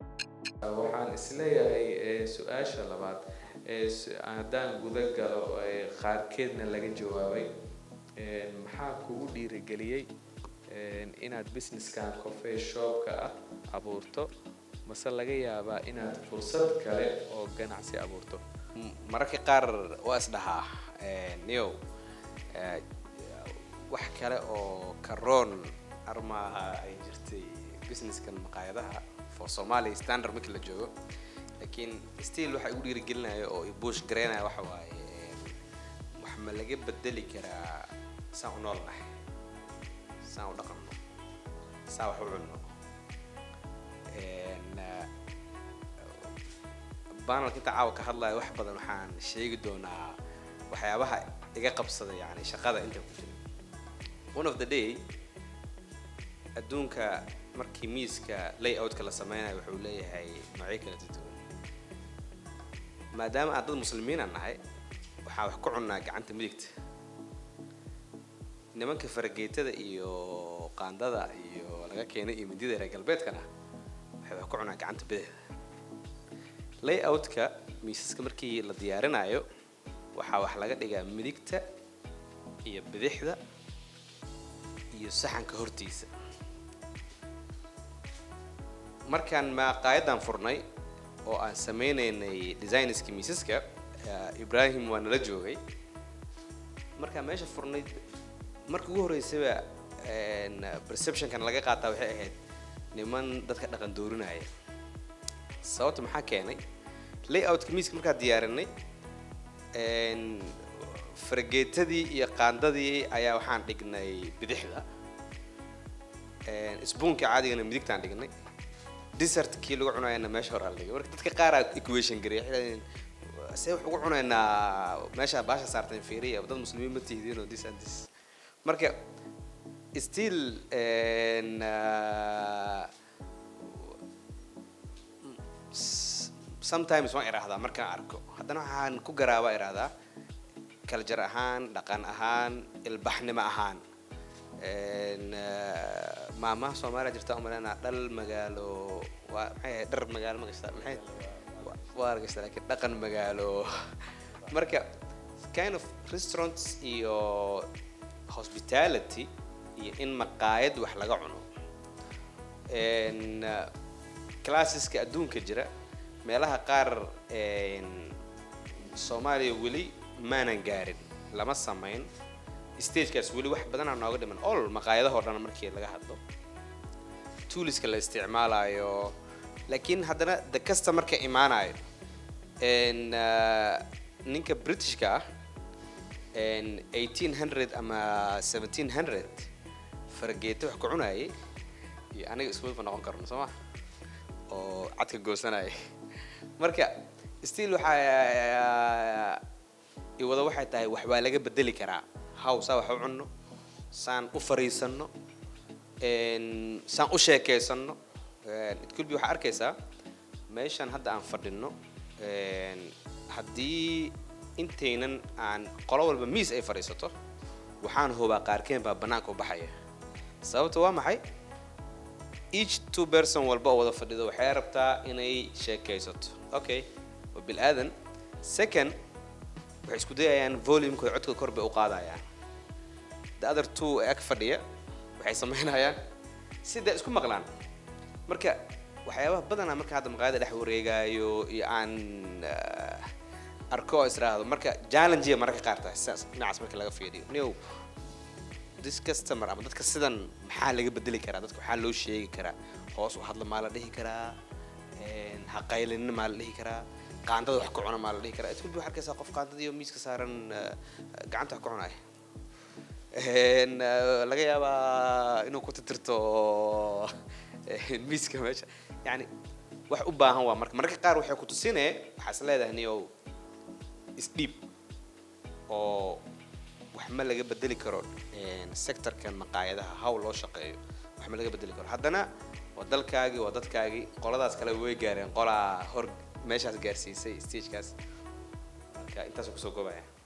waxaan isleeyahay su-aasha labaad haddaan guda galo qaarkeedna laga jawaabay maxaa kugu dhiirigeliyey inaad businesskan coffee shopka ah abuurto mase laga yaabaa inaad fursad kale oo ganacsi abuurto mararka qaar waa isdhahaa niyow wax kale oo karoon armaaha ay jirtay businesskan maqaayadaha for Somali standard markii la joogo laakiin still waxa igu dhiirigelinaya oo i push gareynaya waxa waaye wax ma laga bedeli karaa saan u noolnahay saan u dhaqanno saan wax u cunno banalka inta caawa ka hadlaya wax badan waxaan sheegi doonaa waxyaabaha iga qabsada yani shaqada inta ku jira one of the day adduunka markii miiska layout-ka la sameynayo wuxuu leeyahay noocyo kala duwan maadaama aan dad muslimiin aan nahay waxaan wax ku cunnaa gacanta midigta nimanka fargeetada iyo qaandada iyo laga keenay iyo midida reer galbeedkana waxay wax ku cunnaa gacanta bidixda layout-ka miisaska markii la diyaarinayo waxaa wax laga dhigaa midigta iyo bidixda iyo saxanka hortiisa markaan maqaayadan furnay oo aan sameynaynay designerska miisaska Ibrahim waa nala joogay markaan meesha furnay markii ugu horeysay perception-kan laga qaataa waxay ahayd niman dadka dhaqan doorinaya sababta maxaa keenay layout-ka miiska markaan diyaarinay fargeetadii iyo qaandadii ayaa waxaan dhignay bidixda spoonka caadigana midigtaan dhignay dessertkii lagu cunayna meesha hore la dhigay marka dadka qaar equation gareeyay say wax ugu cunaynaa meesha baasha saartay fiiriya dad muslimiin ma tihiin oo this and this marka still sometimes waan iraahdaa markaan arko haddana waxaan ku garaabaa iraahdaa culture ahaan dhaqan ahaan ilbaxnimo ahaan maamaha Soomaaliya jirta oo malena dhal magaalo waa maxay dhar magaalo ma gastaa maxay waa gastaa laakiin dhaqan magaalo marka kind of restaurants iyo hospitality iyo in maqaayad wax laga cuno classeska adduunka jira meelaha qaar Soomaaliya weli maanan gaarin lama sameyn stage-kaas weli wax badan aan nooga dhiman all maqaayadaha oo dhan markii laga hadlo toolska la isticmaalayo laakiin haddana the customer ka imaanayo ninka Britishka ah 1800 ama 1700 fargeeto wax ku cunayay iyo aniga isku mid noqon karno Soomaa oo cadka goosanay marka still waxay tahay wax waa laga bedeli karaa hawsa wax u cunno saan u fariisano saan u sheekeysanno it could be waxa arkaysaa meeshan hadda aan fadhino haddii intaynan aan qolo walba miis ay fariisato waxaan hubaa qaarkeen baa banaanka u baxaya sababta waa maxay each two person walba oo wada fadhido waxay rabtaa inay sheekeysato okay oo bil aadan second waxay isku dayayaan volume-ka codka kor bay u qaadayaan the other two ag fadhiya waxay sameynayaan sida isku maqlaan marka waxyaabaha badanaa marka hadda maqaayada dhex wareegayo iyo aan arko israado marka challenge marka qaar tahay dhinacaas marka laga fiiriyo new this customer ama dadka sidan maxaa laga bedeli karaa dadka waxaa loo sheegi karaa hoos u hadla ma la dhihi karaa ha qaylin ma la dhihi karaa qaandada wax ku cuna ma la dhihi karaa isku wax arkaysa qof qaandada iyo miiska saaran gacanta wax ku cunay laga yaabaa inuu ku tirtirto miiska meesha yani wax u baahan waa marka qaar waxay ku tusinay waxa is leedahay niyow isdhiib oo wax ma laga bedeli karo sector-kan maqaayadaha hawl loo shaqeeyo wax ma laga bedeli karo haddana waa dalkaagii waa dadkaagii qoladaas kale way gaareen qolaa hor meeshaas gaarsiisay stage-kaas marka intaas ku soo goobaya